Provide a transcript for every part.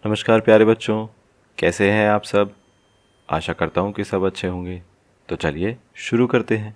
नमस्कार प्यारे बच्चों, कैसे हैं आप सब। आशा करता हूँ कि सब अच्छे होंगे। तो चलिए शुरू करते हैं।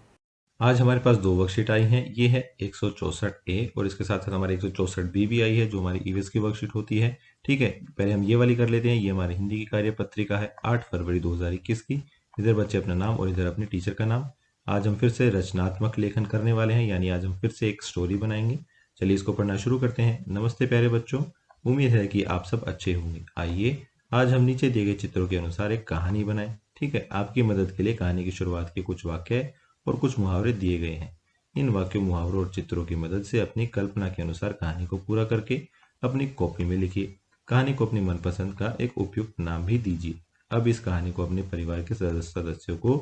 आज हमारे पास दो वर्कशीट आई हैं। ये है 164 ए और इसके साथ साथ हमारे 164 बी भी आई है जो हमारी ईवीएस की वर्कशीट होती है। ठीक है, पहले हम ये वाली कर लेते हैं। ये हमारी हिंदी की कार्य पत्रिका है 8 फरवरी 2021 की। इधर बच्चे अपना नाम और इधर अपने टीचर का नाम। आज हम फिर से रचनात्मक लेखन करने वाले हैं, यानी आज हम फिर से एक स्टोरी बनाएंगे। चलिए इसको पढ़ना शुरू करते हैं। नमस्ते प्यारे बच्चों, उम्मीद है कि आप सब अच्छे होंगे। आइए आज हम नीचे दिए गए चित्रों के अनुसार एक कहानी बनाएं। ठीक है, आपकी मदद के लिए कहानी की शुरुआत के कुछ वाक्य और कुछ मुहावरे दिए गए हैं। इन वाक्यों, मुहावरों और चित्रों की मदद से अपनी कल्पना के अनुसार कहानी को पूरा करके अपनी कॉपी में लिखिए। कहानी को अपनी मनपसंद का एक उपयुक्त नाम भी दीजिए। अब इस कहानी को अपने परिवार के सदस्यों को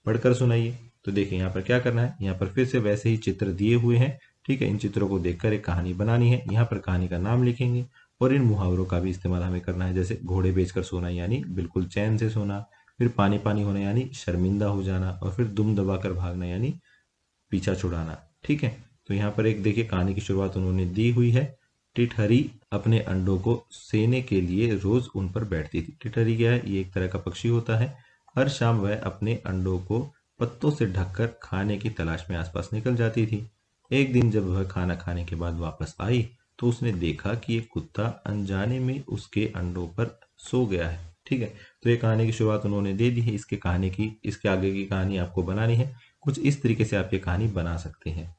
पढ़कर सुनाइए। तो देखिए यहाँ पर क्या करना है। यहाँ पर फिर से वैसे ही चित्र दिए हुए हैं। ठीक है, इन चित्रों को देखकर एक कहानी बनानी है। यहाँ पर कहानी का नाम लिखेंगे और इन मुहावरों का भी इस्तेमाल हमें करना है। जैसे घोड़े बेचकर सोना यानी बिल्कुल चैन से सोना, फिर पानी पानी होना यानी शर्मिंदा हो जाना, और फिर दुम दबाकर भागना यानी पीछा छुड़ाना। ठीक है, तो यहाँ पर एक देखिए कहानी की शुरुआत उन्होंने दी हुई है। टिटहरी अपने अंडों को सेने के लिए रोज उन पर बैठती थी। टिटहरी क्या है? ये एक तरह का पक्षी होता है। हर शाम वह अपने अंडों को पत्तों से ढककर खाने की तलाश में आसपास निकल जाती थी। एक दिन जब वह खाना खाने के बाद वापस आई तो उसने देखा कि एक कुत्ता अनजाने में उसके अंडों पर सो गया है। ठीक है, तो ये कहानी की शुरुआत उन्होंने दे दी है। इसके आगे की कहानी आपको बनानी है। कुछ इस तरीके से आप ये कहानी बना सकते हैं।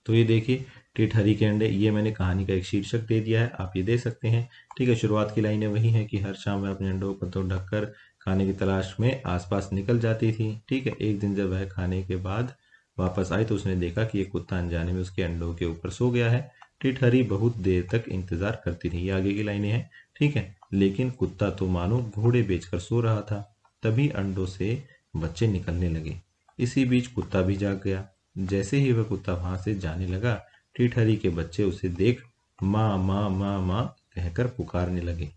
तो ये देखिए, टिटहरी के अंडे, ये मैंने कहानी का एक शीर्षक दे दिया है, आप ये दे सकते हैं। ठीक है, शुरुआत की लाइनें वही हैं कि हर शाम वह अपने अंडों को तो ढककर खाने की तलाश में आसपास निकल जाती थी। ठीक है, एक दिन जब वह खाने के बाद वापस आई तो उसने देखा कि एक कुत्ता अनजाने में उसके अंडों के ऊपर सो गया है। टिटहरी बहुत देर तक इंतजार करती रही। ये आगे की लाइनें हैं। ठीक है, लेकिन कुत्ता तो मानो घोड़े बेचकर सो रहा था। तभी अंडों से बच्चे निकलने लगे। इसी बीच कुत्ता भी जाग गया। जैसे ही वह कुत्ता वहां से जाने लगा, टिटहरी के बच्चे उसे देख माँ माँ माँ माँ कहकर पुकारने लगे।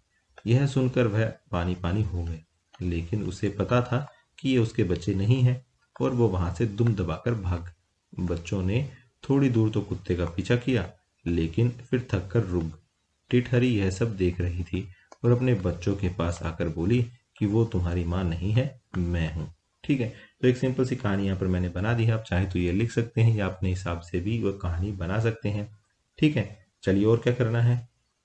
यह सुनकर वह पानी पानी हो गए, लेकिन उसे पता था कि ये उसके बच्चे नहीं हैं और वो वहां से दुम दबाकर भाग गए। बच्चों ने थोड़ी दूर तो कुत्ते का पीछा किया, लेकिन फिर थक कर रुक गए। टिटहरी यह सब देख रही थी और अपने बच्चों के पास आकर बोली कि वो तुम्हारी माँ नहीं है, मैं हूँ। ठीक है, तो एक सिंपल सी कहानी यहाँ पर मैंने बना दी है। आप चाहे तो ये लिख सकते हैं या अपने हिसाब से भी वो कहानी बना सकते हैं। ठीक है, चलिए और क्या करना है।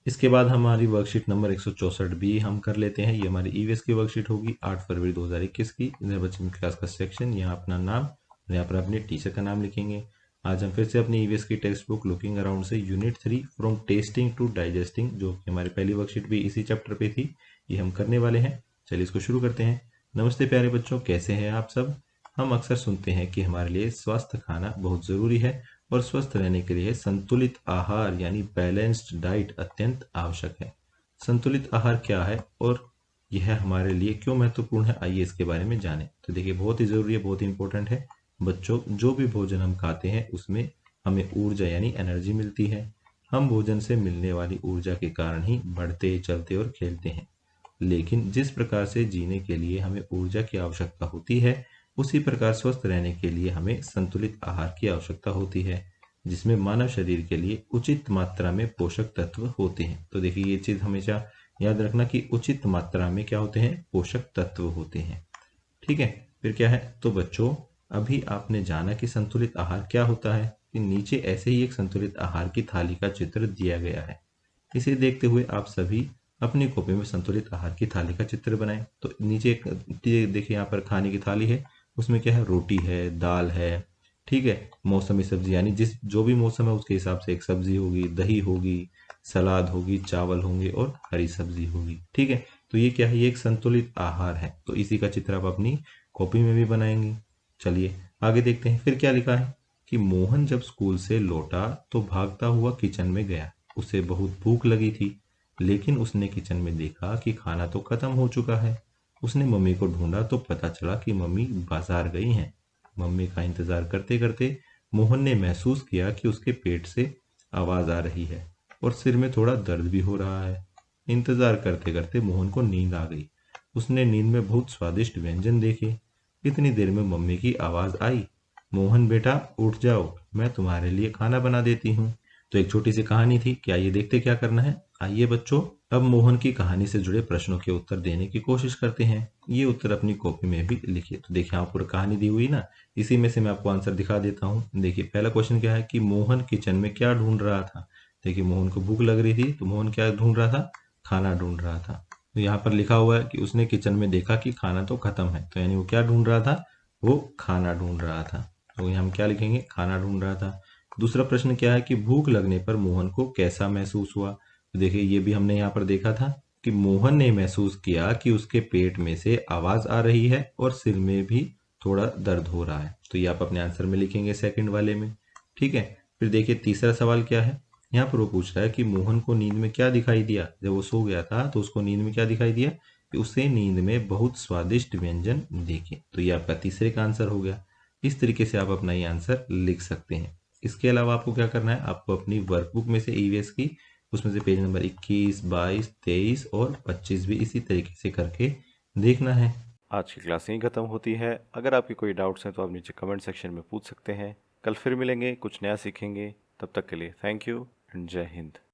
इसके बाद हमारी वर्कशीट नंबर 164 भी हम कर लेते हैं। ये हमारी ईवीएस की वर्कशीट होगी 8 फरवरी 2021 की। इधर बच्चे में क्लास का सेक्शन, यहाँ अपना नाम और यहाँ पर अपने टीचर का नाम लिखेंगे। आज हम फिर से अपनी ईवीएस की टेक्स्ट बुक लुकिंग अराउंड से unit 3 from tasting to digesting, जो कि हमारी पहली वर्कशीट भी इसी चैप्टर पे थी, ये हम करने वाले हैं। चलिए इसको शुरू करते हैं। नमस्ते प्यारे बच्चों, कैसे हैं आप सब। हम अक्सर सुनते हैं कि हमारे लिए स्वस्थ खाना बहुत ज़रूरी है और स्वस्थ रहने के लिए संतुलित आहार यानी बैलेंस्ड डाइट अत्यंत आवश्यक है। संतुलित आहार क्या है और यह हमारे लिए क्यों महत्वपूर्ण है, आइए इसके बारे में जानें। तो देखिए, बहुत ही ज़रूरी है, बहुत ही इंपॉर्टेंट है। बच्चों, जो भी भोजन हम खाते हैं उसमें हमें ऊर्जा यानी एनर्जी मिलती है। हम भोजन से मिलने वाली ऊर्जा के कारण ही बढ़ते, चलते और खेलते हैं। लेकिन जिस प्रकार से जीने के लिए हमें ऊर्जा की आवश्यकता होती है, उसी प्रकार स्वस्थ रहने के लिए हमें संतुलित आहार की आवश्यकता होती है, जिसमें मानव शरीर के लिए उचित मात्रा में पोषक तत्व होते हैं। तो देखिए, ये चीज हमेशा याद रखना कि उचित मात्रा में क्या होते हैं, पोषक तत्व होते हैं। ठीक है, फिर क्या है। तो बच्चों, अभी आपने जाना कि संतुलित आहार क्या होता है। कि नीचे ऐसे ही एक संतुलित आहार की थाली का चित्र दिया गया है। इसे देखते हुए आप सभी अपनी कॉपी में संतुलित आहार की थाली का चित्र बनाएं। तो नीचे एक देखिए, यहाँ पर खाने की थाली है। उसमें क्या है, रोटी है, दाल है। ठीक है, मौसमी सब्जी यानी जिस जो भी मौसम है उसके हिसाब से एक सब्जी होगी, दही होगी, सलाद होगी, चावल होंगे और हरी सब्जी होगी। ठीक है, तो ये क्या है, ये एक संतुलित आहार है। तो इसी का चित्र आप अपनी कॉपी में भी बनाएंगे। चलिए आगे देखते हैं। फिर क्या लिखा है कि मोहन जब स्कूल से लौटा तो भागता हुआ किचन में गया। उसे बहुत भूख लगी थी, लेकिन उसने किचन में देखा कि खाना तो खत्म हो चुका है। उसने मम्मी को ढूंढा तो पता चला कि मम्मी बाजार गई हैं। मम्मी का इंतजार करते करते मोहन ने महसूस किया कि उसके पेट से आवाज आ रही है और सिर में थोड़ा दर्द भी हो रहा है। इंतजार करते करते मोहन को नींद आ गई। उसने नींद में बहुत स्वादिष्ट व्यंजन देखे। इतनी देर में मम्मी की आवाज आई, मोहन बेटा उठ जाओ, मैं तुम्हारे लिए खाना बना देती हूँ। तो एक छोटी सी कहानी थी। क्या ये देखते क्या करना है, आइए बच्चों, अब मोहन की कहानी से जुड़े प्रश्नों के उत्तर देने की कोशिश करते हैं। ये उत्तर अपनी कॉपी में भी लिखिए। तो देखिए, यहाँ पूरी कहानी दी हुई ना, इसी में से मैं आपको आंसर दिखा देता हूँ। देखिए, पहला क्वेश्चन क्या है कि मोहन किचन में क्या ढूंढ रहा था। देखिए, मोहन को भूख लग रही थी, तो मोहन क्या ढूंढ रहा था, खाना ढूंढ रहा था। तो यहाँ पर लिखा हुआ है कि उसने किचन में देखा कि खाना तो खत्म है, तो यानी वो क्या ढूंढ रहा था, वो खाना ढूंढ रहा था। तो यहाँ हम क्या लिखेंगे, खाना ढूंढ रहा था। दूसरा प्रश्न क्या है कि भूख लगने पर मोहन को कैसा महसूस हुआ। तो देखिए, ये भी हमने यहाँ पर देखा था कि मोहन ने महसूस किया कि उसके पेट में से आवाज आ रही है और सिर में भी थोड़ा दर्द हो रहा है। तो ये आप अपने आंसर में लिखेंगे सेकंड वाले में। ठीक है। फिर देखिए, तीसरा सवाल क्या है। यहाँ पर वो पूछ रहा है कि मोहन को नींद में क्या दिखाई दिया। जब वो सो गया था तो उसको नींद में क्या दिखाई दिया, कि उसे नींद में बहुत स्वादिष्ट व्यंजन दिखे। तो ये आपका तीसरे का आंसर हो गया। इस तरीके से आप अपना ये आंसर लिख सकते हैं। इसके अलावा आपको क्या करना है, आपको अपनी वर्कबुक में से ईवीएस की, उसमें से पेज नंबर 21, 22, 23 और 25 भी इसी तरीके से करके देखना है। आज की क्लास यहीं ख़त्म होती है। अगर आपके कोई डाउट्स हैं तो आप नीचे कमेंट सेक्शन में पूछ सकते हैं। कल फिर मिलेंगे, कुछ नया सीखेंगे। तब तक के लिए थैंक यू एंड जय हिंद।